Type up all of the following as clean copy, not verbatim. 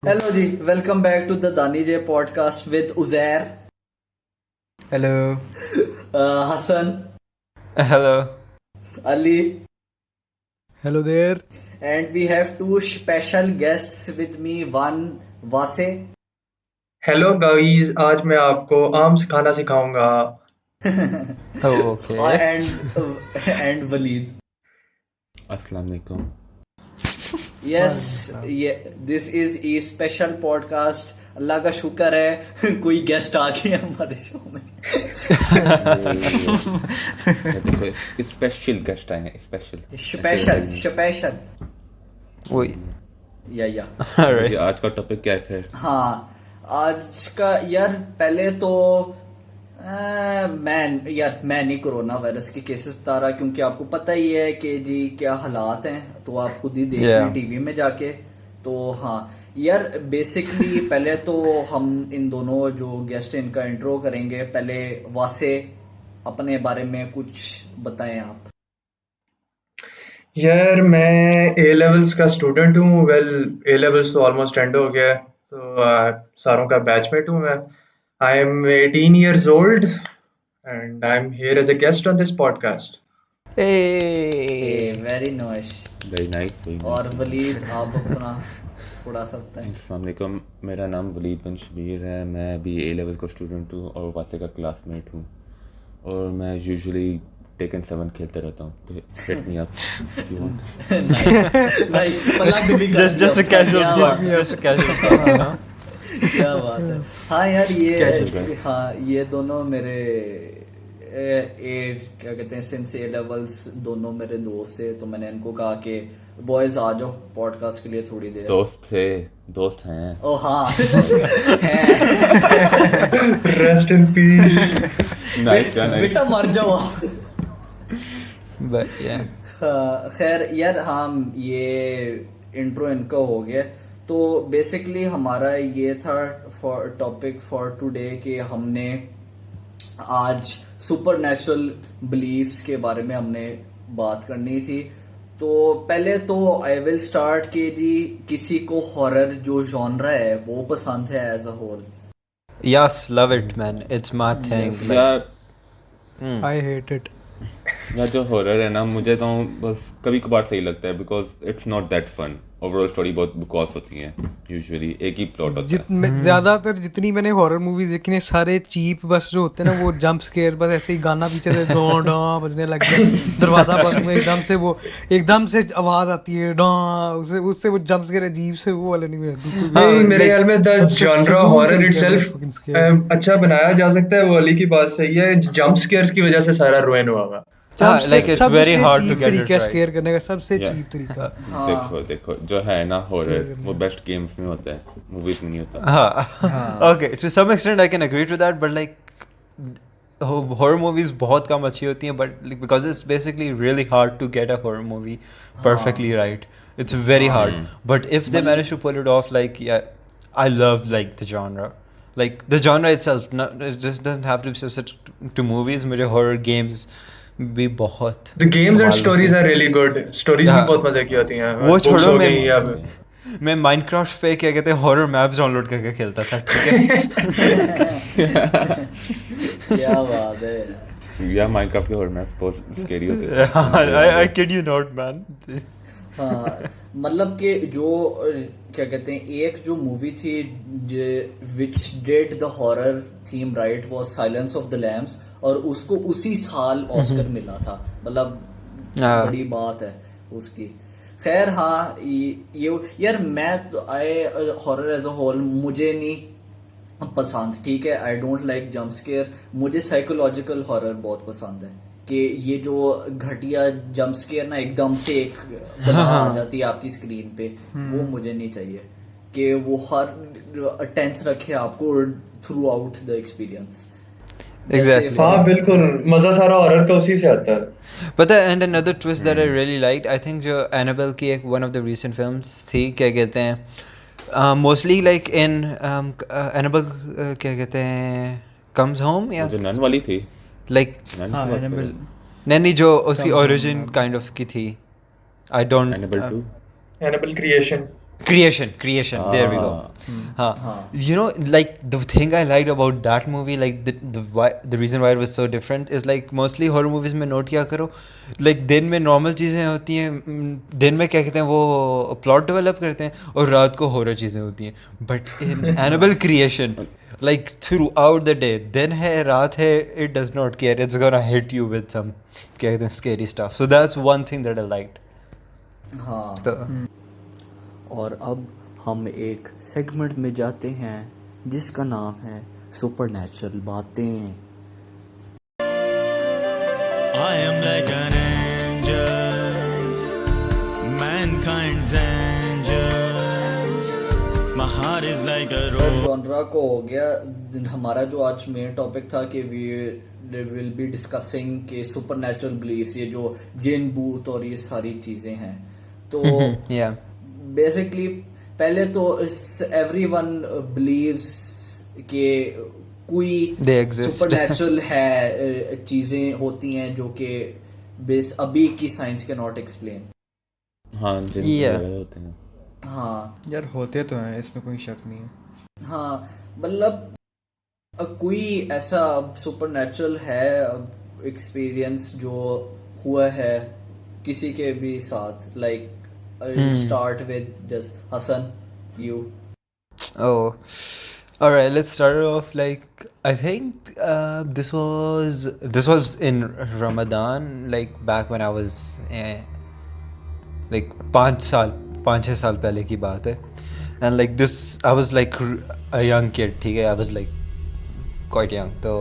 Hello ji, welcome back to the Dani J podcast with Uzair, Hello. Hassan, Hello. Ali, Hello there. and we have two special guests with me. One वासे hello guys, आज मैं आपको आम खाना सिखाऊंगा। Oh, okay. and Waleed. अस्सलाम वालेकुम। Yes, this is a special podcast. अल्लाह का शुक्र है कोई गेस्ट आ गए हमारे शो में। देखो स्पेशल गेस्ट आए हैं, स्पेशल Wait. या Alright. आज का टॉपिक क्या है फिर? हाँ, आज का यार पहले तो मैं नहीं कोरोना वायरस के केसेस बता रहा, क्योंकि आपको पता ही है कि जी क्या हालात हैं, तो आप खुद ही देख लें टीवी में जाके। तो हाँ यार, बेसिकली पहले तो हम इन दोनों जो गेस्ट हैं इनका इंट्रो करेंगे। पहले वासे अपने बारे में कुछ बताएं आप। यार मैं ए लेवल्स का स्टूडेंट हूँ। ए लेवल्स तो ऑलमोस्ट एंड हो गया है, तो सारों का बैचमेट हूँ मैं। I am 18 years old and I'm here as a guest on this podcast. Hey. Very nice. Very nice. और वलीद, आप अपना थोड़ा सा बताएं। अस्सलाम वालेकुम, मेरा नाम वलीद बिन शबीर है। मैं अभी ए लेवल का स्टूडेंट हूँ और वासे का क्लासमेट हूँ, और मैं यूजुअली टेकन 7 खेलते रहता हूँ, तो hit me up if you want. Nice, plug भी कर Just a दिया। casual क्या plug. बात है। Just a casual plug. हाँ. क्या बात है। हाँ यार, Casual guys. हाँ ये दोनों मेरे क्या कहते हैं, सिंस ए लेवल्स दोनों मेरे दोस्त थे, तो मैंने इनको कहा कि बॉयज आ जाओ पॉडकास्ट के लिए थोड़ी देर। दोस्त हैं। ओ हाँ Rest in peace. नाइस बेटा मर जाओ आप। But yeah. खैर यार, हाँ ये इंट्रो इनका हो गया। तो बेसिकली हमारा ये था टॉपिक फॉर टुडे कि हमने आज सुपरनैचुरल बिलीफ्स के बारे में हमने बात करनी थी। तो पहले तो आई विल स्टार्ट कि जी किसी को हॉरर जो जॉनरा है वो पसंद है as a whole. Yes, love it, man. It's my thing. यार I hate it. यार जो हॉरर है ना, मुझे तो बस कभी कभार सही लगता है, because it's not that fun. Overall story बहुत बकवास होती है, यूजुअली एक ही प्लॉट होता है। ज्यादातर जितनी मैंने हॉरर मूवीज देखी हैं सारे चीप बस जो होते हैं ना, वो जंप स्केयर, बस ऐसे ही गाना पीछे से डॉ डॉ बजने लग गया, दरवाजा बंद में एकदम से आवाज आती है डॉ, उससे वो जंप स्केयर अजीब से वो वाले नहीं है। नहीं, मेरे ख्याल में द जॉनरा हॉरर इटसेल्फ अच्छा बनाया जा सकता है। वो अली की बात सही है, जंप स्केयर्स की वजह से सारा रुइन हुआ हुआ। Like it's very hard to get it तरीका right. स्केयर करने का सबसे Yeah. चीप तरीका। देखो जो है ना हॉरर, वो बेस्ट गेम्स में होता है, मूवीज में नहीं होता। Okay, to some extent I can agree to that, but like horror movies बहुत कम अच्छी होती हैं, but like, because it's basically really hard to get a horror movie perfectly right. It's very hard. But if they manage to pull it off, like yeah, I love like the genre. Like the genre itself, it just doesn't have to be specific to movies. मुझे horror games भी बहुत The games and कमाल stories लगते are really good. Stories भी हाँ। बहुत मजे की होती हैं। वो Books छोड़ो, हो मैं गई या मैं माइनक्राफ्ट पे क्या कहते हैं हॉरर मैप्स डाउनलोड करके खेलता था, ठीक है। क्या बात है। या माइनक्राफ्ट के हॉरर मैप्स बहुत स्कैरी होते थे। I kid you not, man. हाँ, मतलब कि जो क्या कहते हैं, एक जो मूवी थी which did the horror theme right was Silence of the Lambs, और उसको उसी साल ऑस्कर मिला था। मतलब बड़ी बात है उसकी। खैर हाँ, ये यार मैं हॉरर एज अ होल मुझे नहीं पसंद, ठीक है। I don't like jump scare. मुझे साइकोलॉजिकल हॉरर बहुत पसंद है, कि ये जो घटिया जंप स्केयर ना एकदम से एक बला आ जाती है आपकी स्क्रीन पे, वो मुझे नहीं चाहिए। कि वो हर टेंस रखे आपको through out the experience. Exactly. हाँ बिल्कुल, मजा सारा हॉरर का उसी से आता है। But and another twist that I really liked, I think जो Annabelle की एक one of the recent films थी, क्या कहते हैं mostly like in Annabelle क्या कहते हैं comes home या जो नन वाली थी, like नन की बात करो। नहीं जो उसकी origin kind of की थी, I don't Annabelle 2। Annabelle creation. Creation, there we go. Ah. You know, like the thing I liked about that movie, like the reason why it was so different is like mostly horror movies में note किया करो, like दिन में normal चीज़ें होती हैं, दिन में क्या कहते हैं वो plot develop करते हैं और रात को horror चीज़ें होती हैं, but in Annabelle Creation, like throughout the day, दिन है रात है, it does not care, it's gonna hit you with some क्या कहते हैं scary stuff. So that's one thing that I liked. हाँ, तो और अब हम एक सेगमेंट में जाते हैं जिसका नाम है सुपरनैचुरल बातें। I am like an angel, mankind's angel. My heart is like a rose. Genre को हो गया। हमारा जो आज मेन टॉपिक था कि वी विल बी डिस्कसिंग के सुपरनैचुरल बिलीफ्स, ये जो जिन भूत और ये सारी चीजें हैं। तो yeah. बेसिकली पहले तो एवरीवन बिलीव्स के कोई They exist. सुपरनैचुरल है, चीजें होती हैं जो कि बेस अभी की साइंस के नॉट एक्सप्लेन। हाँ, जिन Yeah. वगैरह होते हैं। हाँ यार होते तो हैं, इसमें कोई शक नहीं है। हाँ, मतलब कोई ऐसा सुपरनैचुरल है एक्सपीरियंस जो हुआ है किसी के भी साथ, like start with just Hassan, you. Oh, all right. Let's start off. Like I think this was in Ramadan, like back when I was like 5-6 साल पहले की बात है, and like this I was like a young kid, ठीक है, I was like quite young. तो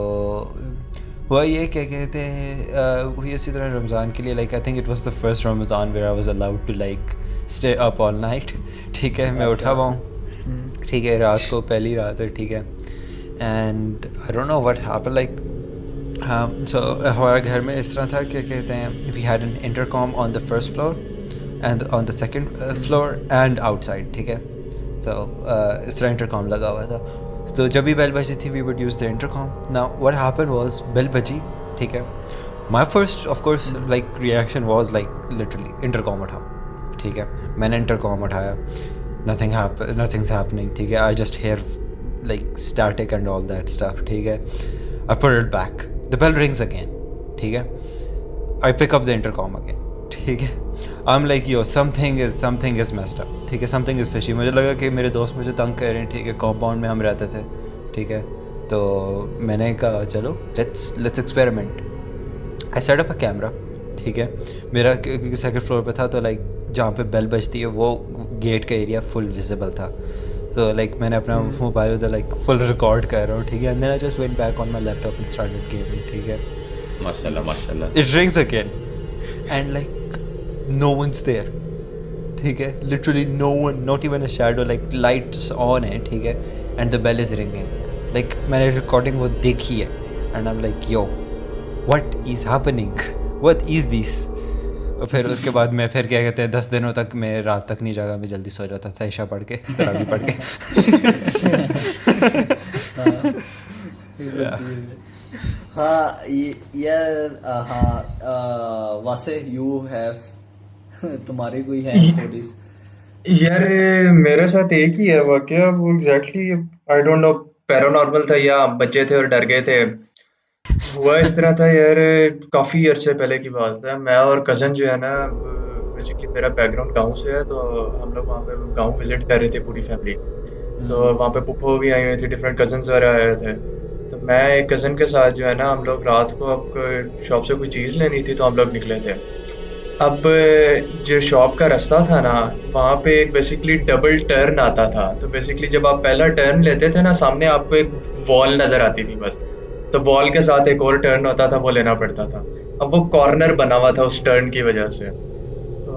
हुआ ये क्या कहते हैं वही इसी तरह रमज़ान के लिए, like I think it was the first Ramzan where I was allowed to like stay up all night, ठीक है, मैं उठा हुआ हूँ, ठीक है, रात को पहली रात है, ठीक है, and I don't know what happened, like so हमारे घर में इस तरह था क्या कहते हैं we had an intercom on the first floor and on the second floor and outside, ठीक है, तो इस तरह इंटरकॉम लगा हुआ था। तो जब भी बेल बजी थी we would use the intercom. Now what happened was bell बजी, ठीक है, my first of course like reaction was like literally intercom उठाओ, ठीक है, मैंने इंटरकॉम उठाया, नथिंग्स हैपनिंग, ठीक है, I just hear like static and all that stuff, ठीक है, I put it back, the bell rings again, ठीक है, I pick up the intercom again, ठीक है, I am like yo something is messed up, ठीक है, something is fishy. मुझे लगा कि मेरे दोस्त मुझे तंग कर रहे हैं, ठीक है, कंपाउंड में हम रहते थे, ठीक है, तो मैंने कहा चलो let's experiment. I set up a camera, ठीक है, मेरा क्योंकि सेकंड फ्लोर पे था तो लाइक जहाँ पे बेल बजती है वो गेट का एरिया फुल विजिबल था, तो लाइक मैंने अपना मोबाइल उधर लाइक फुल रिकॉर्ड कर रहा हूँ, ठीक है, and then I just went back on my laptop and started gaming, ठीक है, माशाल्लाह। It rings again and like no one's there, ठीक है, literally no one, not even a shadow, like lights on है, ठीक है, and the bell is ringing, like मैंने recording वो देखी है and I'm like yo what is happening, what is this। और फिर उसके बाद मैं फिर क्या कहते हैं 10 दिनों तक मैं रात तक नहीं जागा, मैं जल्दी सो जाता था ईशा पढ़ के, तरावी पढ़ के। हाँ हाँ, वासे यू हैव तुम्हारी कोई है स्टोरीज? यार मेरे साथ एक ही है वाकया, वो exactly I don't no paranormal था या बच्चे थे और डर गए थे। हुआ इस तरह था यार, काफ़ी अरसे पहले की बात है। मैं और कज़न जो है ना, बेसिकली मेरा बैकग्राउंड गांव से है, तो हम लोग वहाँ पे गांव विजिट कर रहे थे पूरी फैमिली। तो वहाँ पे पुप्पो भी आई हुई थी, डिफरेंट कज़न्स वगैरह आए थे। तो मैं एक कज़न के साथ जो है ना, हम लोग रात को अब शॉप से कोई चीज़ लेनी थी तो हम लोग निकले थे। अब जो शॉप का रास्ता था ना, वहाँ पे एक बेसिकली डबल टर्न आता था। तो बेसिकली जब आप पहला टर्न लेते थे ना, सामने आपको एक वॉल नज़र आती थी बस, तो वॉल के साथ एक और टर्न होता था, वो लेना पड़ता था। अब वो कॉर्नर बना हुआ था उस टर्न की वजह से। तो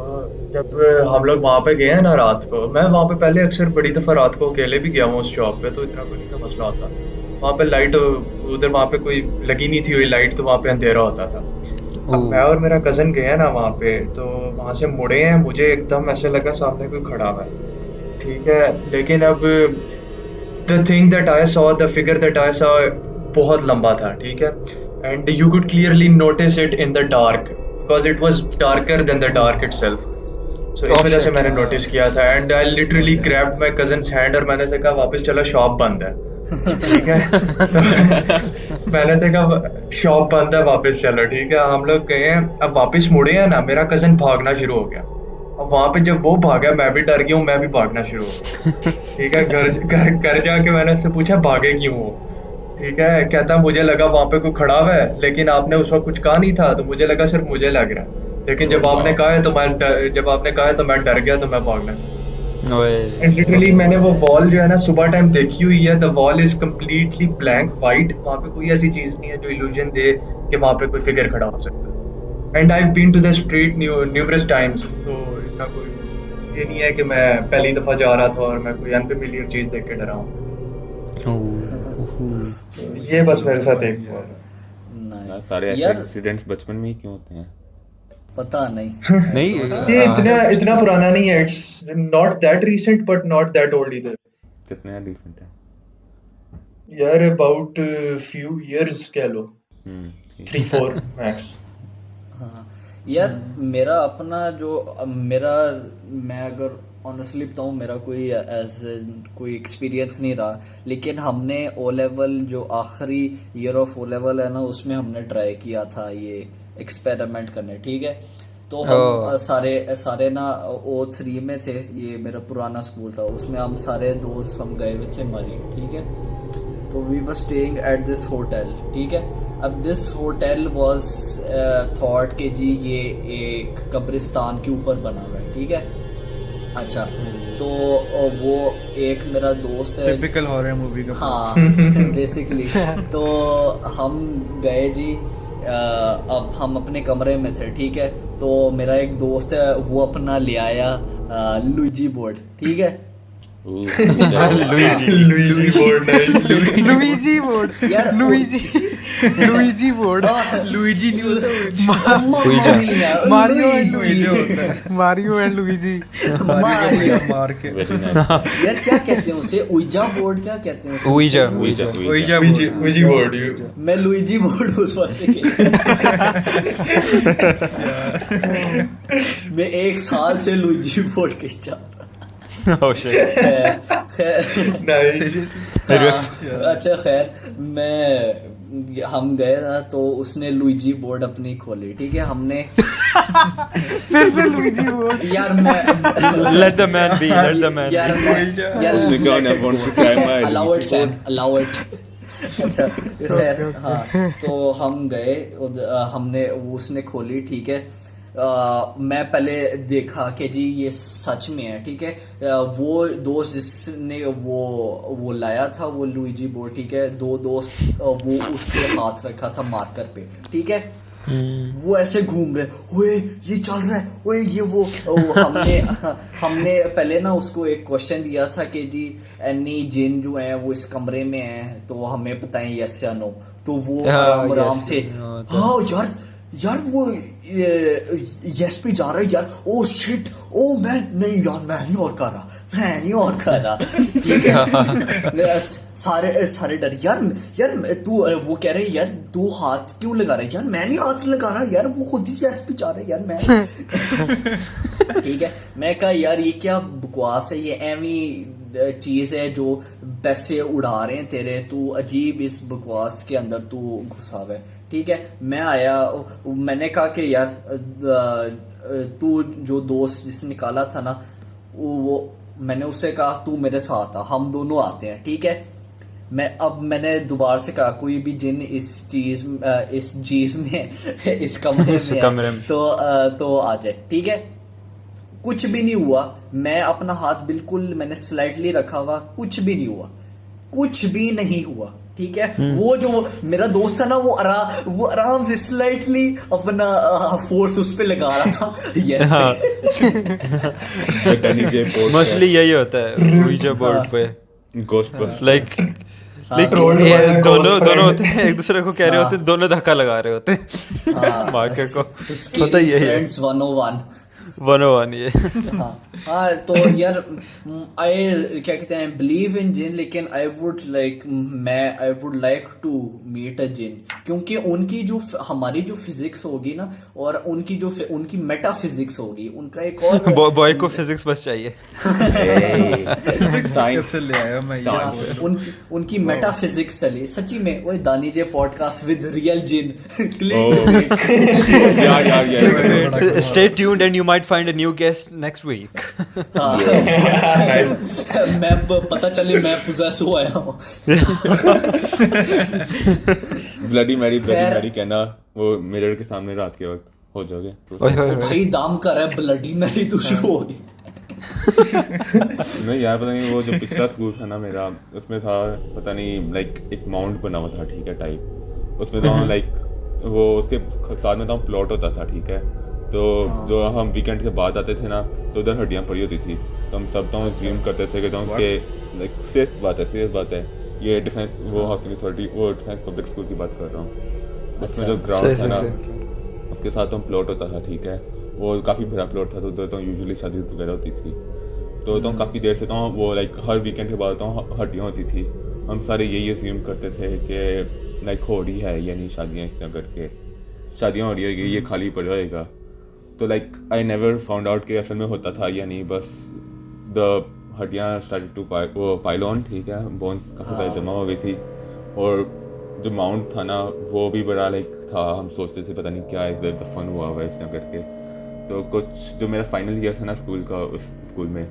जब हम लोग वहाँ पे गए ना रात को, मैं वहाँ पे पहले अक्सर बड़ी दफ़ा रात को अकेले भी गया हूँ उस शॉप पे, तो इतना कोई नहीं था मसला होता। वहाँ पे लाइट उधर वहाँ पे कोई लगी नहीं थी हुई लाइट, तो वहाँ पे अंधेरा होता था। अब मैं और मेरा कज़न गए ना वहाँ पे, तो वहाँ से मुड़े हैं, मुझे एकदम ऐसे लगा सामने कोई खड़ा हुआ है, ठीक है। लेकिन अब the thing that I saw, the figure that I saw बहुत लंबा था, ठीक है, and you could clearly notice it in the dark because it was darker than the dark itself. So इस वजह से shit. मैंने नोटिस किया था and I literally grabbed my cousin's hand और मैंने से कहा वापस चलो शॉप बंद है ठीक है मैंने से कहा शॉप बंद है वापस चलो ठीक है हम लोग गए हैं अब वापस मुड़े हैं ना मेरा कजन भागना शुरू हो गया अब वहां पे जब वो भागा मैं भी डर गया हूँ मैं भी भागना शुरू हो गया ठीक है घर जाके मैंने उससे पूछा भागे क्यों हो ठीक है कहता मुझे लगा वहां पे कोई खड़ा हुआ है लेकिन आपने उस वक्त कुछ कहा नहीं था तो मुझे लगा सिर्फ मुझे लग रहा है लेकिन जब आपने कहा है तो मैं डर गया तो मैं भागना ओए एंड लिटरली मैंने वो वॉल जो है ना सुबह टाइम देखी हुई है the wall is completely blank white वहां पे कोई ऐसी चीज नहीं है जो इल्यूजन दे कि वहां पे कोई फिगर खड़ा हो सकता है and I have been to the street numerous times तो इसका कोई ये नहीं है कि मैं पहली दफा जा रहा था और मैं कोई अनफेमिलियर चीज देख के डरा हूँ ये बस मेरे साथ एक हुआ था नहीं सारे ऐसे यार एक्सीडेंट्स बचपन में ही क्यों होते हैं? पता नहीं नहीं ये इतना पुराना नहीं है it's not that recent but not that old इधर कितने रिसेंट है? यार अबाउट फ्यू इयर्स कह लो ठीक 3-4 मैक्स हाँ यार मेरा अपना जो मेरा मैं अगर ऑनेस्टली बताऊँ मेरा कोई कोई एक्सपीरियंस नहीं रहा लेकिन हमने ओ लेवल जो आखिरी ईयर ऑफ ओ लेवल है ना उसमें हमने ट्राई किया था ये एक्सपेरिमेंट करने ठीक है तो हम सारे ना O3 में थे ये मेरा पुराना स्कूल था उसमें हम सारे दोस्त हम गए हुए थे मरी ठीक है तो we were staying at this hotel ठीक है अब दिस होटल वाज थॉट के जी ये एक कब्रिस्तान के ऊपर बना हुआ है ठीक है अच्छा तो वो एक मेरा दोस्त है टिपिकल हॉरर मूवी का हाँ बेसिकली तो हम गए जी अब हम अपने कमरे में थे ठीक है तो मेरा एक दोस्त है वो अपना ले आया लुइजी बोर्ड ठीक है लुइजी बोर्ड लुइजी बोर्ड यार Luigi board Luigi news Mario and Luigi मार के यार क्या कहते हैं उसे उइजा बोर्ड क्या कहते हैं उसे? लुइजी बोर्ड मैं लुइजी बोर्ड उस वक्त से मैं 1 साल से लुइजी बोर्ड खींचा oh shit अच्छा खैर हम गए ना तो उसने लुइजी बोर्ड अपनी खोली ठीक है हमने फिर से लुइजी बोर्ड यार मैं let the man be यार उसने कहा ना want to try my allow it अच्छा खैर हाँ तो हम गए हमने उसने खोली ठीक है मैं पहले देखा कि जी ये सच में है ठीक है वो दोस्त जिसने वो लाया था वो लुइजी बोर्ड ठीक है 2 दोस्त वो उसके हाथ रखा था मार्कर पे ठीक है वो ऐसे घूम रहे ओए ये चल रहा है ओए ये वो हमने पहले ना उसको एक क्वेश्चन दिया था कि जी एनी जिन जो है वो इस कमरे में है तो हमें बताएं यस या नो तो वो आराम से हाँ यार वो यस पे जा रहा है यार ओ शिट ओ मैं नहीं यार मैं नहीं और कर रहा ठीक है सारे डर यार तू वो कह रहे यार तू हाथ क्यों लगा रहा है यार मैं नहीं हाथ लगा रहा यार वो खुद ही यस पे जा रहा है यार मैं ठीक है मैं कहा यार ये क्या बकवास है ये एवी चीज है जो पैसे उड़ा रहे हैं तेरे तू अजीब इस बकवास के अंदर तू घुसा हुआ है ठीक है मैं आया मैंने कहा कि यार तू जो दोस्त जिसने निकाला था ना वो मैंने उससे कहा तू मेरे साथ आ हम दोनों आते हैं ठीक है मैंने दोबारा से कहा कोई भी जिन इस चीज में इस कमरे में तो आ जाए ठीक है कुछ भी नहीं हुआ मैं अपना हाथ बिल्कुल मैंने स्लाइटली रखा हुआ कुछ भी नहीं हुआ ठीक है वो जो मेरा दोस्त था ना वो आराम से स्लाइटली अपना फोर्स उस पे लगा रहा था यस मोस्टली यही होता है ouija बोर्ड पे Ghostbusters लाइक दोनों होते हैं एक दूसरे को कह रहे होते हैं दोनों धक्का लगा रहे होते हैं मार्कर को पता ही है फ्रेंड्स 101 101 ये हाँ हाँ, तो यार आई क्या कहते हैं बिलीव इन जिन, लेकिन I would like to meet a jinn, क्योंकि उनकी जो हमारी जो फिजिक्स होगी ना, और उनकी मेटाफिजिक्स होगी, उनका एक और बॉय को फिजिक्स बस चाहिए। साइंस कैसे ले आया मैं ये हाँ, उनकी मेटाफिजिक्स चली सच्ची में। ओए दानी जे पॉडकास्ट विद रियल जिन यार Stay tuned and you might find a new guest next week. मैं पता चले मैं पोजेस हो आया हूँ। ब्लडी मैरी खैर। कहना वो मिरर के सामने रात के वक्त हो जाओगे ओए होए होए। भाई दाम कर है ब्लडी मैरी तो शुरू हो गई। नहीं यार, पता नहीं वो जो पिछला स्कूल था ना मेरा, उसमें था पता नहीं लाइक एक माउंट बना हुआ था, ठीक है, टाइप। उसमें तो लाइक वो उसके साथ में तो प्लॉट होता था, ठीक है। तो जो हम वीकेंड के बाद आते थे ना, तो उधर हड्डियाँ पड़ी होती थी, तो हम सब तो ज्यूम करते थे कि लाइक सेफ बात है ये डिफेंस वो हाउसिंग अथॉरिटी, वो डिफेंस पब्लिक स्कूल की बात कर रहा हूँ। उसमें जो ग्राउंड था ना, उसके साथ तो प्लॉट होता था, ठीक है। वो काफ़ी बड़ा प्लॉट था, तो उधर तो यूजुअली शादी वगैरह होती थी। तो काफ़ी देर से तो वो लाइक हर वीकेंड के बाद तो हड्डियाँ होती थी। हम सारे यही अज्यूम करते थे कि लाइक हो रही है या नहीं शादियाँ, इस तरह करके शादियाँ हो रही होगी, ये खाली पड़ जाएगा। तो like I never found out कि असल में होता था या नहीं, बस द हड्डियाँ स्टार्टेड टू पाइल ऑन, ठीक है। बोन्स काफ़ी सारी जमा हो गई थी, और जो माउंट था ना वो भी बड़ा लाइक था। हम सोचते थे पता नहीं क्या इधर दफन हुआ हुआ इस तरह करके। तो कुछ जो मेरा फाइनल ईयर था ना स्कूल का, उस स्कूल में,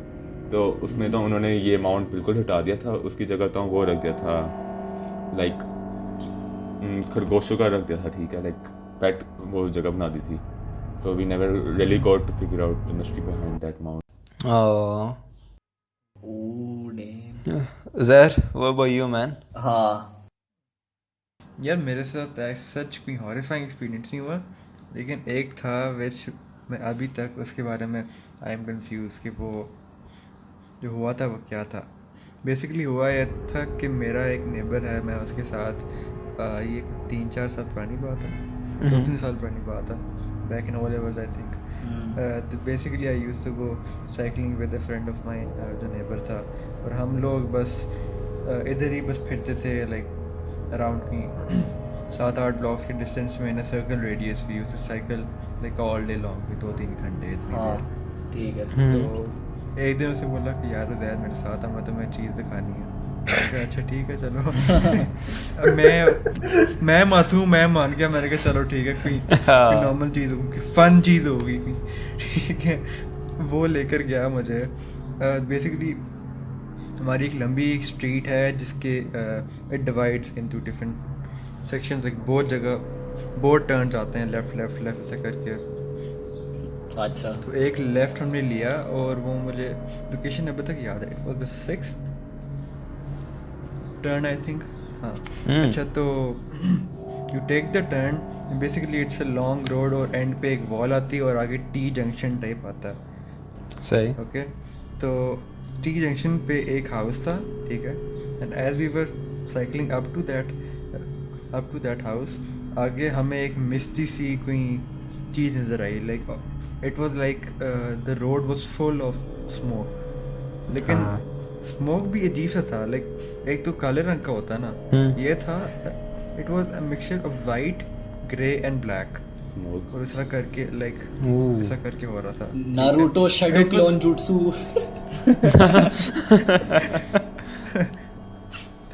तो उसमें तो उन्होंने ये माउंट बिल्कुल हटा दिया था, उसकी जगह तो वो रख दिया था लाइक खरगोशों का रख दिया था, ठीक है, लाइक पेट वो जगह बना दी थी। So we never really got to figure out the mystery behind that mount. Oh, oh damn. Zair, what about you, man? हाँ यार मेरे साथ सच कोई हॉरिफाइंग एक्सपीरियंस नहीं हुआ, लेकिन एक था विच मैं अभी तक उसके बारे में आई एम कंफ्यूज कि वो जो हुआ था वो क्या था। बेसिकली हुआ यह था कि मेरा एक नेबर है, मैं उसके साथ ये 3-4 साल पुरानी बात है, 2-3 साल पुरानी बात है, back in O levels I think. तो basically I used to go cycling with a friend of mine जो नेबर था, और हम लोग बस इधर ही बस फिरते थे लाइक अराउंड की 7-8 ब्लॉक्स के डिस्टेंस में in a circle radius. We used to cycle like all day long, 2-3 घंटे इतनी हाँ देर। ठीक है। तो एक दिन उसे बोला कि यार उज़ैर मेरे साथ आ, मैं तुम्हें चीज़ दिखानी है। मैंने कहा, अच्छा ठीक है चलो। अब मैं मासूम, मैं मान गया, मैंने कहा चलो ठीक है, कोई नॉर्मल चीज़ होगी, फन चीज़ होगी कोई, ठीक है। वो लेकर गया मुझे। बेसिकली हमारी एक लंबी एक स्ट्रीट है जिसके it divides into different sections, like बहुत जगह बहुत टर्न्स आते हैं, लेफ्ट लेफ्ट लेफ्ट ऐसे करके। अच्छा तो एक लेफ्ट हमने लिया, और वो मुझे लोकेशन अभी तक याद है, it was the 6th turn I think. हाँ अच्छा, तो you take the turn, basically it's a long road, और एंड पे एक वॉल आती है और आगे टी जंक्शन टाइप आता है। सही। ओके, तो टी जंक्शन पे एक हाउस था, ठीक है। And as we were cycling up to that house, आगे हमें एक मिस्टी सी कोई चीज़ नज़र आई, like it was like the road was full of smoke. लेकिन स्मोक भी अजीब सा था, लाइक एक तो काले रंग का होता है ना, ये था it was a mixture of white, grey and black, और इस तरह करके लाइक ऐसा करके हो रहा था। Naruto shadow clone jutsu.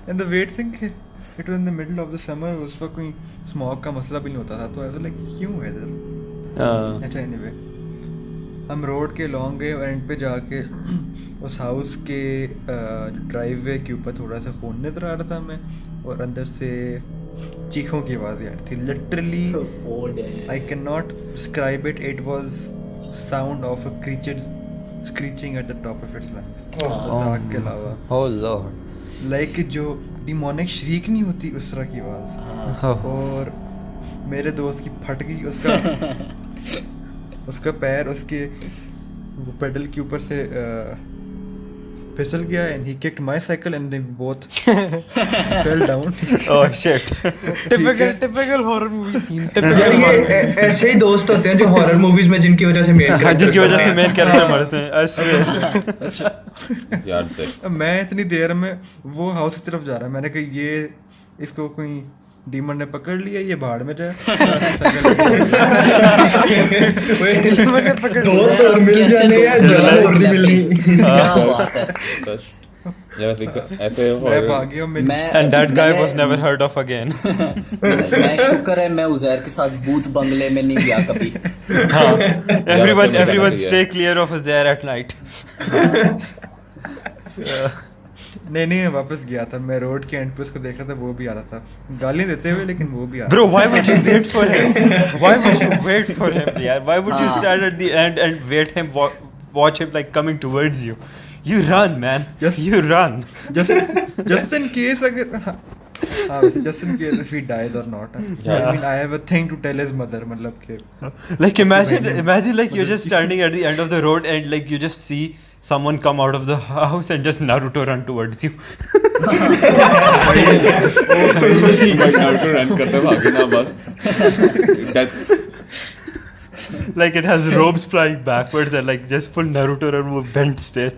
And the weird thing it was in the middle of the summer, उस वक्त कोई स्मोक का मसला भी नहीं होता था, तो आई वाज लाइक क्यों है इधर। अच्छा एनीवे, हम रोड के लॉन्ग गए, और एंड पे जाके उस हाउस के ड्राइववे के ऊपर थोड़ा सा खून नजर आ रहा था हमें, और अंदर से चीखों की आवाज़ आ रही थी। Literally I can not describe it, it was sound of a creature screeching at the top of its lungs, मजाक के अलावा। Oh Lord. लाइक जो डिमोनिक श्रीक नहीं होती उस तरह की आवाज़। और मेरे दोस्त की फट गई, उसका पैर उसके वो पेडल के ऊपर से फिसल गया and he kicked my cycle and we both fell down. Oh shit. Typical horror movie scene. यार ये ऐसे ही दोस्त होते हैं जो हॉरर मूवीज में जिनकी वजह से मेन हाँ, जिनकी वजह से मेन कैरेक्टर मरते हैं. I swear. यार से मैं इतनी देर में वो हाउस की तरफ जा रहा है, मैंने कहा ये इसको कोई डीमन ने पकड़ लिया, ये भाड़ में जाए. दोस्त और मिल जाने या जरा और नहीं मिलनी. क्या बात है. यार ऐसे मैं भाग गया. मैं And that guy मैंने- was never heard of again. मैं शुक्र है मैं उजैर के साथ बूथ बंगले में नहीं गया कभी. Everyone stay clear of us there at night. नहीं मैं वापस गया था. मैं रोड के एंड पे उसको देखा था, वो भी आ रहा था गाली देते हुए, लेकिन वो भी आ रहा Bro, why would you wait for him? Why would you wait for him? Yeah, why would you stand at the end and wait him watch him like coming towards you? You run, man. Yes. You run. just in case अगर हाँ वैसे just in case if he dies or not. I mean I have a thing to tell his mother, मतलब कि Like imagine like you're just standing at the end of the road and like you just see someone come out of the house and just Naruto run towards you. Naruto run करते भागे ना बस. That's Like it has robes flying backwards and like just full Naruto run with bent stare.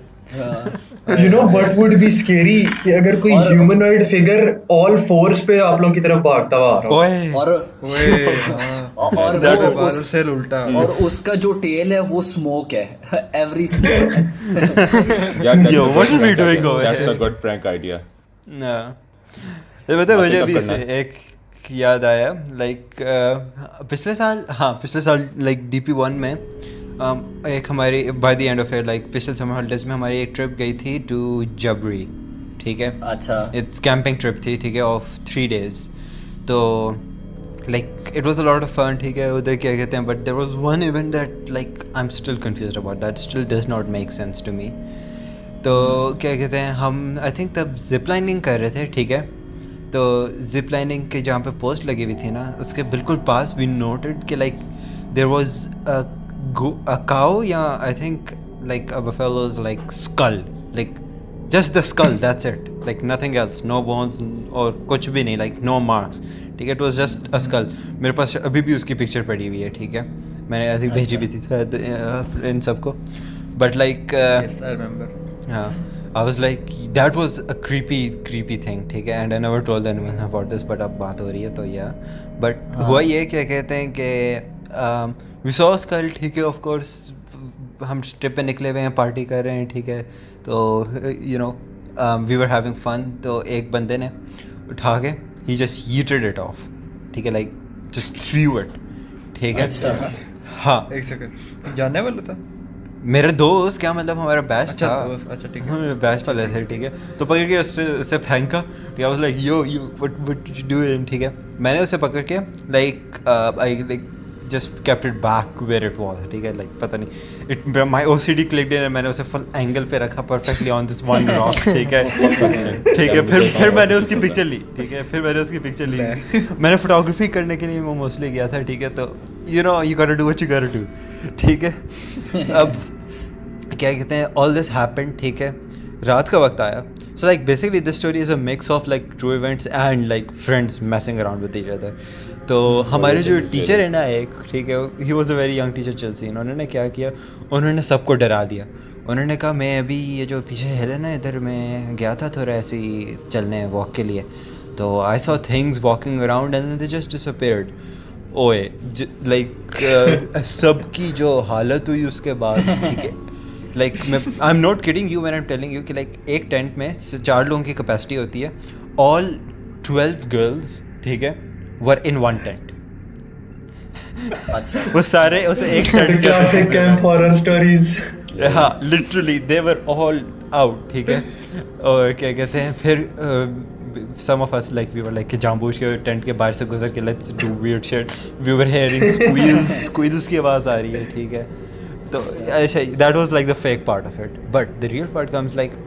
You know what would be scary कि अगर कोई humanoid figure all force पे आप लोगों की तरफ भागता हुआ आ रहा हो. Oy. और और that वो बाल से उल्टा. और उसका जो टेल है वो स्मोक है. एवरी स्मोक है. yeah, that's Yo, a what good are we prank doing idea. over That's here? a good prank idea. No. ये पता है मुझे कब अभी करना से है? एक याद आया लाइक पिछले साल लाइक DP1 में एक हमारी by the end of it like पिछले समर हॉलीडेज में हमारी एक ट्रिप गई थी टू जबरी. ठीक है. अच्छा. इट्स कैंपिंग ट्रिप थी. ठीक है. Of 3 days. तो like it was a lot of fun. ठीक है. उधर क्या कहते हैं but there was one event that like I am still confused about that still does not make sense to me. तो क्या कहते हैं हम आई थिंक तब जिप लाइनिंग कर रहे थे. ठीक है. तो जिप लाइनिंग के जहाँ पे पोस्ट लगी हुई थी ना उसके बिल्कुल पास वी नोटेड कि like there was a cow, yeah, I think like a buffalo's like skull, like just the skull, that's it, like nothing else, no bones और कुछ भी नहीं, like no marks. ठीक है. It was just a skull. मेरे पास अभी भी उसकी पिक्चर पड़ी हुई है. ठीक है. मैंने आई थिंक भेजी भी थी शायद इन सबको. But like Yes, I remember. हाँ, I was like that was a creepy thing. ठीक है. And I never told anyone about this, but अब बात हो रही है तो yeah. But हुआ ये क्या कहते हैं कि we saw a skull. ठीक है. ऑफ कोर्स हम ट्रिप पे निकले हुए हैं, पार्टी कर रहे हैं. ठीक है. तो you know we were having fun. तो एक बंदे ने उठा के ही जस्ट हीटेड इट ऑफ. ठीक है. Like just threw it. ठीक है. अच्छा. हाँ. एक सेकंड जानने वाला था. मेरे दोस्त क्या मतलब हमारा बैच अच्छा था. दोस्त. अच्छा ठीक है. बैच वाले थे. ठीक है. तो पकड़ के उससे फेंका. ठीक है. Was like yo what you doing. ठीक है. मैंने उसे पकड़ के like I like just kept it back where it was. ठीक है. लाइक पता नहीं it my OCD clicked in and मैंने उसे फुल एंगल पे रखा perfectly on this one rock. ठीक है. ठीक है. फिर मैंने उसकी पिक्चर ली. ठीक है. फिर मैंने उसकी पिक्चर ली. मैंने फोटोग्राफी करने के लिए मैं मोस्टली गया था. ठीक है. तो you know you gotta do what you gotta do. ठीक है. अब क्या कहते हैं all this happened. ठीक है. रात का वक्त आया. So like basically this story is a mix of like true events and like friends messing around with each other. तो हमारे जो टीचर है ना एक. ठीक है. He was a very young teacher Chelsea. उन्होंने क्या किया, उन्होंने सबको डरा दिया. उन्होंने कहा मैं अभी ये जो पीछे हिल है ना इधर मैं गया था थोड़ा ऐसे ही चलने वॉक के लिए. तो I saw things walking around and they just disappeared. ओए लाइक सबकी जो हालत हुई उसके बाद. ठीक है. Like I am not kidding you when I am telling you कि लाइक एक टेंट में 4 लोगों की कैपेसिटी होती है. All 12 girls. ठीक है. were in one tent. अच्छा. वो सारे उस एक tent classic camp horror stories. हाँ literally they were all out. ठीक है. और क्या कहते हैं फिर some of us like we were like कि जानबूझ के टेंट के बाहर से गुजर के let's do weird shit. We were hearing squeals की आवाज़ आ रही है. ठीक है. तो ऐसा that was like the fake part of it. But the real part comes like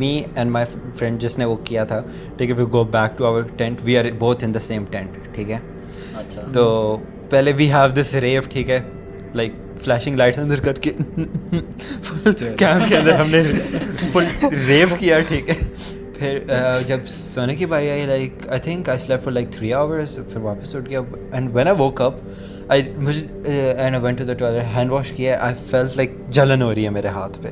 me and my friend जिसने वो किया था. ठीक है. we go back to our tent. We are both in the same tent. ठीक है. अच्छा. तो पहले we have this rave. ठीक है. like फ्लैशिंग लाइट अंदर करके कैंप के अंदर हमने फुल रेव किया, ठीक है। फिर जब सोने की बारी आई, like I think I slept for like 3 hours, फिर वापस उठ गया। And when I woke up and I went to the toilet, hand wash किया, आई फेल्ट लाइक जलन हो रही है मेरे हाथ पे।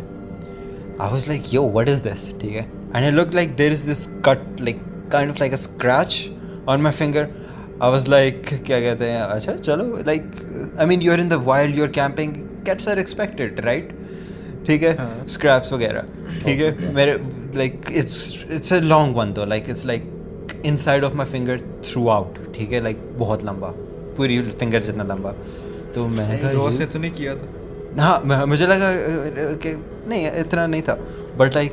I was like, yo, what is this? ठीक है, and it looked like there is this cut, like kind of like a scratch on my finger. I was like, क्या कहते हैं, अच्छा चलो, like I mean you're in the wild, you're camping, cuts are expected, right? ठीक है, scraps वगैरह, ठीक है। मेरे like it's a long one though, like it's like inside of my finger throughout, ठीक है, like बहुत लंबा, पूरी finger जितना लंबा। तो मैंने कहा रोज से तो नहीं किया था? हाँ, मुझे लगा कि नहीं इतना नहीं था, but like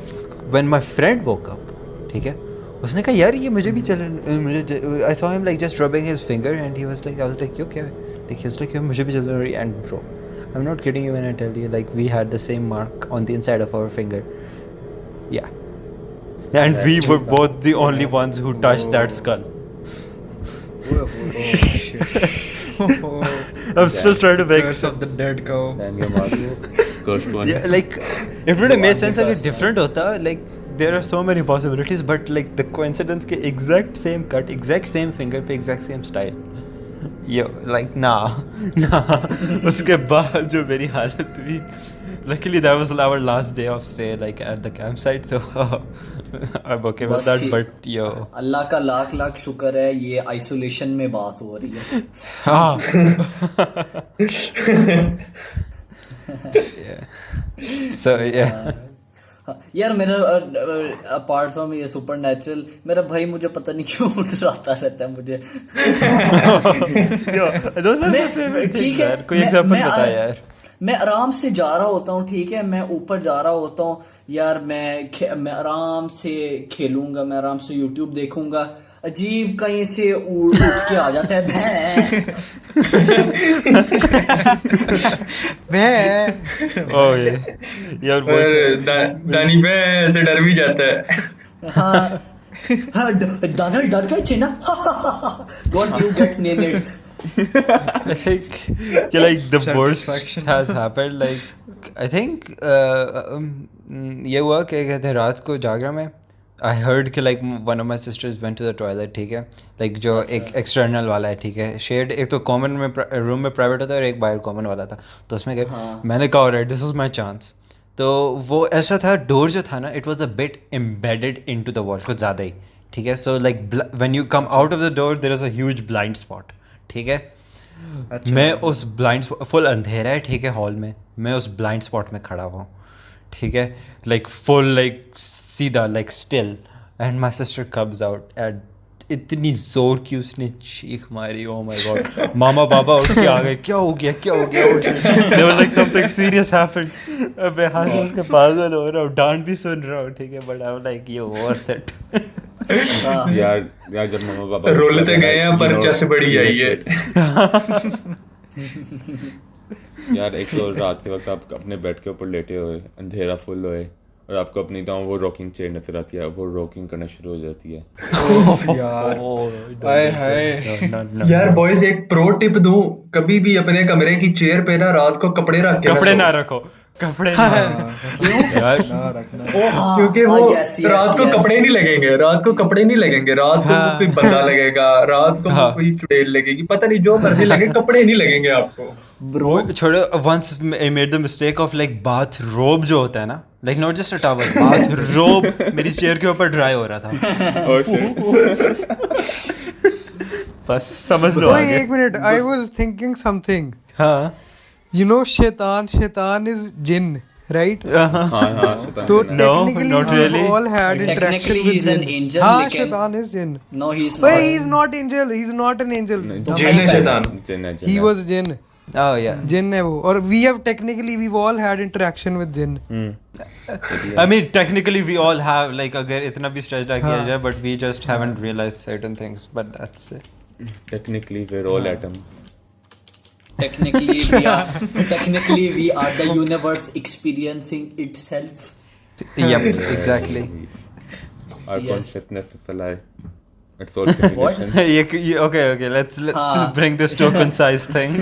when my friend woke up, ठीक है, उसने कहा यार ये मुझे भी मुझे I saw him like just rubbing his finger and he was like, I was like क्यों, क्या है, देखिए उसने कहा मुझे भी जलन हो रही है। And bro, I am not kidding you when I tell you like we had the same mark on the inside of our finger, ya, and we were both the only ones who touched that skull. I'm still trying to make Curse of the dead cow. And your mark cursed one. Yeah, like it would have made sense अगर different होता, like there are so many possibilities, but like the coincidence के exact same cut, exact same finger पे exact same style, yo, like nah उसके बाद जो मेरी हालत हुई, luckily that was our last day of stay like at the campsite, so I'm okay with बस that, ठीक। but yo, अल्लाह का लाख लाख शुक्र है ये आइसोलेशन में बात हो रही है। हाँ yeah, so yeah. हाँ, यार मेरा अपार्ट फ्रॉम ये सुपर नेचुरल, मेरा भाई मुझे पता नहीं क्यों उठराता रहता है मुझे। Yo, those are my favorite ठीक things, है, यार। कोई एग्जांपल बता यार। मैं आराम से जा रहा होता हूँ, ठीक है, मैं ऊपर जा रहा होता हूँ यार, मैं आराम से खेलूंगा, मैं आराम से YouTube देखूंगा, अजीब कहीं से उठ के आ जाता है Oh yeah, यार वो दानी पे ऐसे डर भी जाता है। हाँ हाँ, दाना डर गए थे ना। Don't you get named? I think like the worst Satisfaction. has happened. Like I think ये हुआ कि कहते हैं रात को जागरा में I heard कि like one of my sisters went to the toilet, ठीक है, like जो एक external वाला है, ठीक है, शेड एक तो कॉमन में रूम में प्राइवेट होता है और एक बाहर कॉमन वाला था, तो उसमें गए, मैंने कहा alright this is my chance. तो वो ऐसा था, डोर जो था ना, it was a bit embedded into the wall, कुछ ज़्यादा ही, ठीक है। So like when you come out of the door there is a huge blind spot, ठीक है। मैं उस ब्लाइंड फुल अंधेरा है, ठीक है, हॉल में, मैं उस ब्लाइंड स्पॉट में खड़ा हुआ हूँ, ठीक है, लाइक फुल लाइक सीधा like still, and my sister comes out and इतनी जोर की उसने चीख मारी, ओ माय गॉड, मामा बाबा उठ के आ गए, क्या हो गया उठ, they were like something serious happened. मैं हाथ से उसके पागल हो रहा हूँ, डांट भी सुन रहा हूँ, ठीक है, but I am like you worth it. यार जब मम्मा पापा रोलते गए हैं पर चस बड़ी आई है। यार एक तो रात के वक्त आप अपने बेड के ऊपर लेटे हुए, अंधेरा फुल होए, और आपको अपनी दांव वो रॉकिंग चेयर नजर आती है, वो रॉकिंग करना शुरू हो जाती है। यार हाय हाय। यार बॉयज एक प्रो टिप दूं, कभी भी अपने कमरे की चेयर पे ना रात को कपड़े रख के कपड़े ना सो। रखो, कपड़े ना यार, ना रखना। ओ हाँ, क्योंकि हाँ, वो yes, yes, रात को yes. कपड़े नहीं लगेंगे, रात को कपड़े नहीं लगेंगे, रात को हाँ। कोई बंदा लगेगा, रात को हाँ। कोई चुड़ैल लगेगी, पता नहीं जो मर्जी लगे, कपड़े नहीं लगेंगे आपको। ब्रो वो छोड़ो, once I made the mistake of like bath robe जो होता है ना, like not just a towel, bath robe मेरी चेयर के ऊपर ड्राई हो रहा था। बस समझ लो Wait, आगे। एक minute, I was thinking something. हाँ You know शैतान is jinn, right? हाँ शैतान तो से ना- No, technically not we've really. all had interaction Technically with he's an jinn. angel, हाँ, लेकिन- शैतान is jinn. no he's Wait, not. he's not angel. He's not an angel. नहीं, जिन है शैतान। जिन है, He was jinn. oh yeah, जिन्न है वो, और we've all had interaction with jinn. I mean technically we all have, like अगर इतना भी स्ट्रेच ना किया हाँ। जाए, but we just haven't realized certain things, but that's it. Technically we're all atoms. Technically we are the universe experiencing itself. Yep, exactly. Our Yes. consciousness is alive. It's all simulation. Okay, let's हाँ. bring this to a concise thing.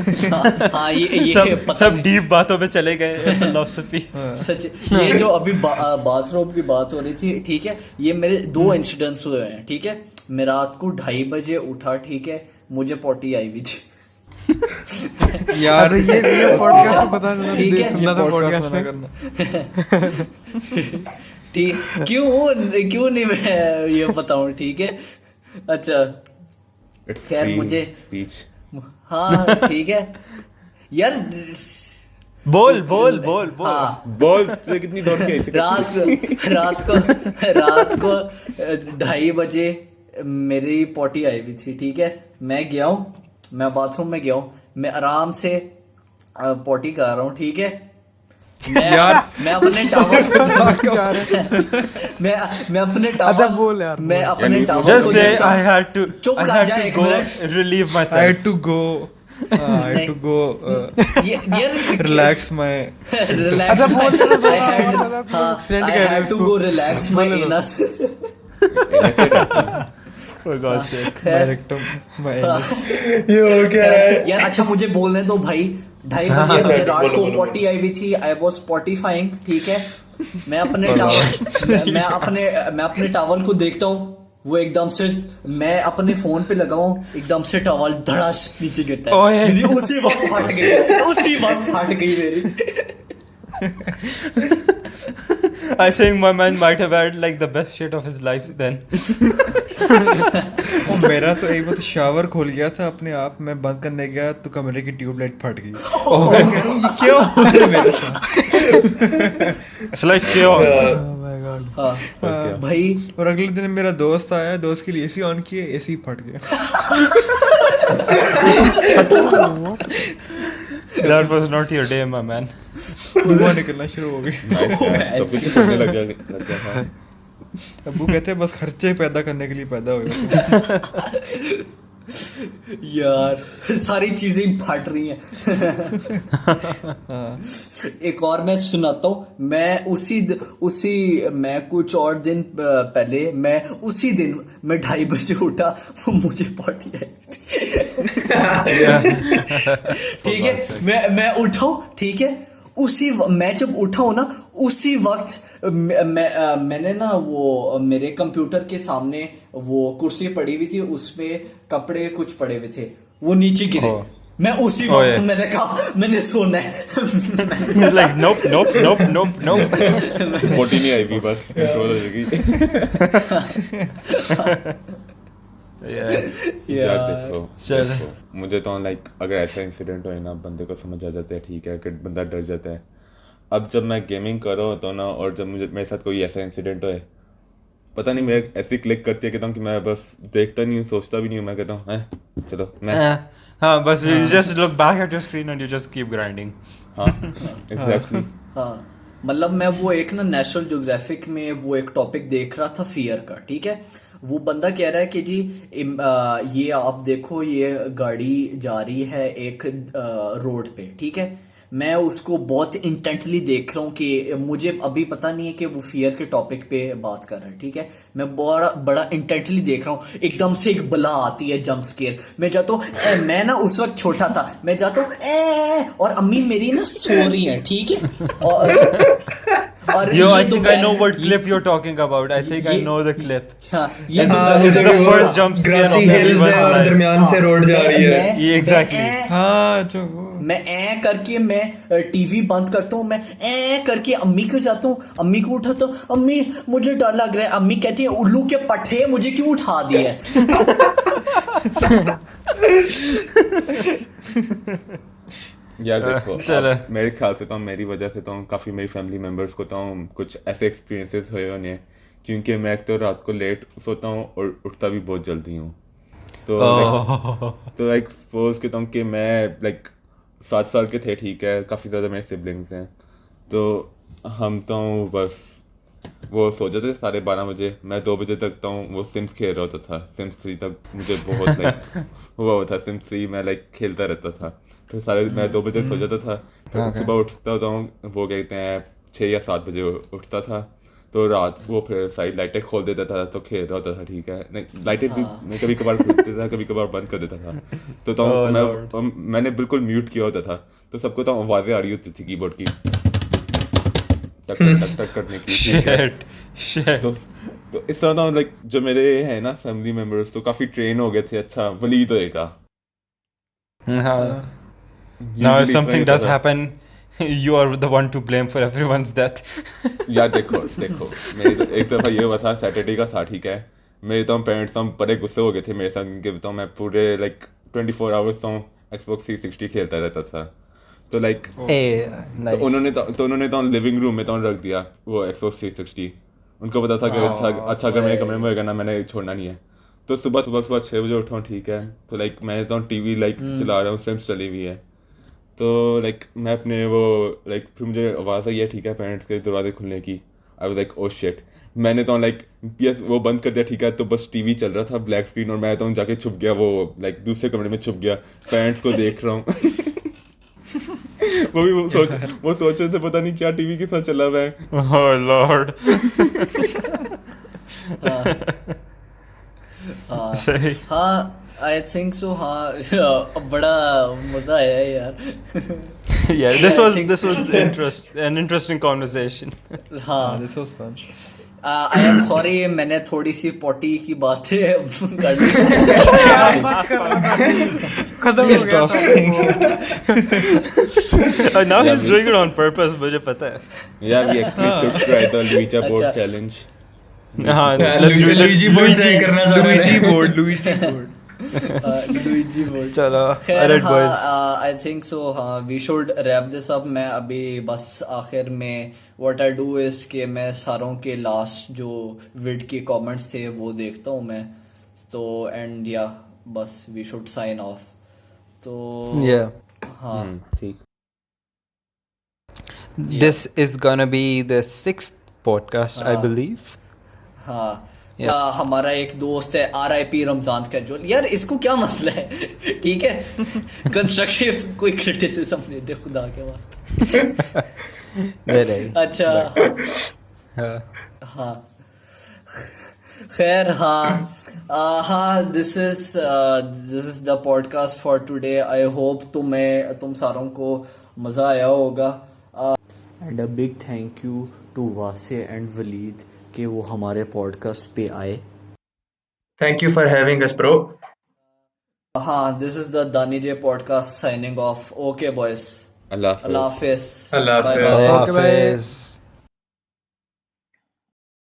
हाँ ये सब पता सब नहीं. Deep बातों पे चले गए फिलोसफी. सच ये जो अभी बाथरूम की बात हो रही थी, ठीक है, ये मेरे 2 इंसिडेंट्स हुए हैं, ठीक है. मैं रात को 2:30 बजे उठा, ठीक है, मुझे पॉटी आई हुई थी. यार अच्छा ये पॉडकास्ट में पता नहीं ठीक है, सुनना था पॉडकास्ट पॉडकास्ट मना में. करना. ठीक, क्यों नहीं मैं ये बताऊं, ठीक है. अच्छा It's खैर free मुझे speech. हाँ ठीक है यार. बोल. हाँ बॉल से कितनी दौड़ के आई थी? रात को 2:30 बजे मेरी पॉटी आई हुई थी, ठीक है. मैं बाथरूम में गया हूँ, मैं आराम से पॉटी कर रहा हूँ, ठीक है. मैं अपने टावल मैं अपने टावल अच्छा बोल यार, मैं अपने टावल Just को say देखता I हूँ. had to चुप I कर had जा to एक go minute. relieve I myself. had to go. I had to go relax my. Relax. अच्छा, बोल I बोल, had बोल, बोल, हाँ, extend I कर रहे had to उसको. go relax my anus. For God's sake. My rectum. My anus. यार अच्छा मुझे बोलने दो भाई. 2:30 बजे मुझे रात को पॉटी आई हुई थी. आई वॉज स्पॉटिफाइंग, ठीक है. मैं अपने टावल को देखता हूँ, वो एकदम से मैं अपने फोन पे लगाऊं, एकदम से टॉवल धड़ास नीचे गिरता है. ओए. मेरी उसी वक्त फट गई मेरी. I think my man might have had like the best shit of his life then. मेरा तो एक बार शावर खोल गया था अपने आप, मैं बंद करने गया तो कमरे की ट्यूबलाइट फट गई. मैं कह रहा हूँ ये क्या हो रहा है मेरे साथ. It's like chaos. Oh my God. हाँ भाई. और अगले दिन मेरा दोस्त आया, दोस्त के लिए एसी ऑन किए, एसी फट गया. That was not your day, my man. धुआं निकलना शुरू हो गई. Nice यार, सब कुछ करने लग गया था. अब्बू कहते हैं बस खर्चे पैदा करने के लिए पैदा हुए. यार सारी चीजें फट रही हैं. एक और मैं सुनाता हूँ. मैं कुछ और दिन पहले उसी दिन मैं 2:30 बजे उठा, मुझे पॉटी आई थी. ठीक है, मैं उठाऊं, ठीक है. मैं जब उठा हूं ना, उसी वक्त मैंने ना वो मेरे कंप्यूटर के सामने वो कुर्सी पड़ी हुई थी, उसमें कपड़े कुछ पड़े हुए थे, वो नीचे गिरे. मैं उसी वक्त मैंने कहा मैंने सोना है. He's like nope. पोटी नहीं आई भी बस कंट्रोल हो जाएगी. यार देखो मुझे तो लाइक अगर ऐसा इंसिडेंट हो ना, बंदे को समझ आ जाता है, ठीक है, कि बंदा डर जाता है. अब जब मैं गेमिंग कर रहा होता हूँ ना, और जब मेरे साथ कोई ऐसा इंसिडेंट हो, पता नहीं मैं ऐसी क्लिक करती है, कहता हूँ कि मैं बस देखता नहीं हूँ, सोचता भी नहीं हूँ, मैं कहता हूँ चलो मैं हाँ बस you just look back at your screen and you just keep grinding. हाँ एग्जैक्टली. हाँ मतलब मैं वो एक ना नेशनल ज्योग्राफिक में वो एक टॉपिक देख रहा था फियर का, ठीक है. वो बंदा कह रहा है कि जी ये आप देखो, ये गाड़ी जा रही है एक रोड पे, ठीक है. मैं उसको बहुत इंटेंटली देख रहा हूँ कि मुझे अभी पता नहीं है कि वो फियर के टॉपिक पे बात कर रहा है, ठीक है. मैं बड़ा इंटेंटली देख रहा हूँ. एकदम से एक बला आती है, जंप स्केयर. मैं जाता हूँ, मैं ना उस वक्त छोटा था, मैं जाता हूँ और अम्मी मेरी ना सो रही है, ठीक है. और Yo, I think I know what clip you're talking about. I think I know the clip. हाँ, It's the first jump scare of everyone's और life. दरमियान से रोड जा रही है. ये exactly. हाँ जो मैं करके मैं टीवी बंद करता हूँ, मैं करके अम्मी को जाता हूँ, अम्मी को उठाता हूँ. अम्मी मुझे डर लग रहा है. अम्मी कहती है उल्लू के पट्टे मुझे क्यों उठा दिया. यार देखो चलो. मेरे ख्याल से तो मेरी वजह से तो काफ़ी मेरी फैमिली मेम्बर्स को तो कुछ ऐसे एक्सपीरियंसेस हुए होने हैं, क्योंकि मैं एक तो रात को लेट सोता हूँ और उठता भी बहुत जल्दी हूँ. तो लाइक सपोज कहता हूँ कि मैं लाइक 7 साल के थे, ठीक है, काफ़ी ज़्यादा मेरे सिबलिंग्स हैं, तो हम तो बस वो सो जाते थे 12:30 बजे. मैं 2 बजे तक तो वो सिम्स खेल रहा होता था. सिम्स 3 तक मुझे बहुत लाइक हुआ था. सिम्स 3 मैं लाइक खेलता रहता था. फिर मैं 2 बजे सो जाता था, तो सुबह उठता था, वो कहते हैं 6 या 7 बजे उठता था. तो रात वो फिर साइड लाइटें खोल देता था तो खेल रहा होता था, ठीक है, नहीं लाइटें भी मैं कभी कभार खोल देता था, कभी कभार बंद कर देता था, तो Oh, मैंने बिल्कुल म्यूट किया होता था, तो सबको तो आवाज़ें आ रही होती थी कीबोर्ड की टक टक टक टक करने की, ठीक है। Shit. तो इस तरह तो लाइक जो मेरे हैं ना फैमिली मेम्बर्स तो काफ़ी ट्रेन हो गए थे, अच्छा वलीद होएगा। Now, if something does happen, you are the one to blame for everyone's death. यार देखो मेरी तो एक दफ़ा ये हुआ था, सैटरडे का था, ठीक है, मेरे तो पेरेंट्स हम बड़े गुस्से हो गए थे मेरे साथ, क्योंकि तो मैं पूरे लाइक 24 आवर्स तो Xbox 360 खेलता रहता था, तो लाइक Hey, nice. तो उन्होंने तो लिविंग रूम में तो रख दिया वो Xbox 360, उनको पता था कि अच्छा अगर मेरे कमरे में होएगा ना मैंने छोड़ना नहीं है, तो सुबह 6 बजे उठाऊँ, ठीक है, तो लाइक मैं तो टीवी लाइक चला रहा हूँ, सिम्स चली हुई है, तो लाइक मैं अपने वो लाइक फिर मुझे आवाज़ आई है, ठीक है, पेरेंट्स के दरवाजे खुलने की, I was like oh shit, मैंने तो लाइक PS वो बंद कर दिया, ठीक है, तो बस टीवी चल रहा था ब्लैक स्क्रीन, और मैं तो जाके छुप गया वो लाइक दूसरे कमरे में छुप गया, पेरेंट्स को देख रहा हूँ वो सोच रहे थे पता नहीं क्या टीवी के साथ चला हुआ है। Oh Lord. सही. हाँ आई थिंक सो, हाँ बड़ा मजा आया है यार Yeah, this was an interesting conversation. हाँ This was fun. I am sorry, मैंने थोड़ी सी पोटी की बातें कर ली खत्म हो Please गया stop था saying वो। Now he's doing it on purpose, मुझे पता है. Yeah, we actually should try the Luigi board अच्छा। challenge. हाँ, let's do Luigi board try करना चाह रहे हैं। Luigi board. Luigi board. चलो. खैर Alright, हाँ, boys. आई थिंक सो, हाँ we should wrap this up. मैं अभी बस आखिर में व्हाट आई डू इज कि मैं सारों के लास्ट जो विड के कमेंट्स थे वो देखता हूँ मैं, तो एंड या बस वी शुड साइन ऑफ। तो Yeah. हाँ ठीक। This is gonna be the 6th podcast, I believe. हाँ हमारा एक दोस्त है RIP रमजान कैजुअल। यार इसको क्या मसला है ठीक है कंस्ट्रक्टिव कोई क्रिटिसिज्म नहीं दे खुदा के वास्ते। नहीं. अच्छा हाँ खैर हाँ this is the podcast for today. I hope तुम सारों को मजा आया होगा। And a big thank you to Wasay and Waleed कि वो हमारे पॉडकास्ट पे आए। Thank you for having us, bro. हाँ this is the Dani J podcast signing off. Okay boys, अल्लाह हाफ़िज़। अल्लाह हाफिज। Allah Bye Hafiz. bye. Allah Okay, bye. Hafiz.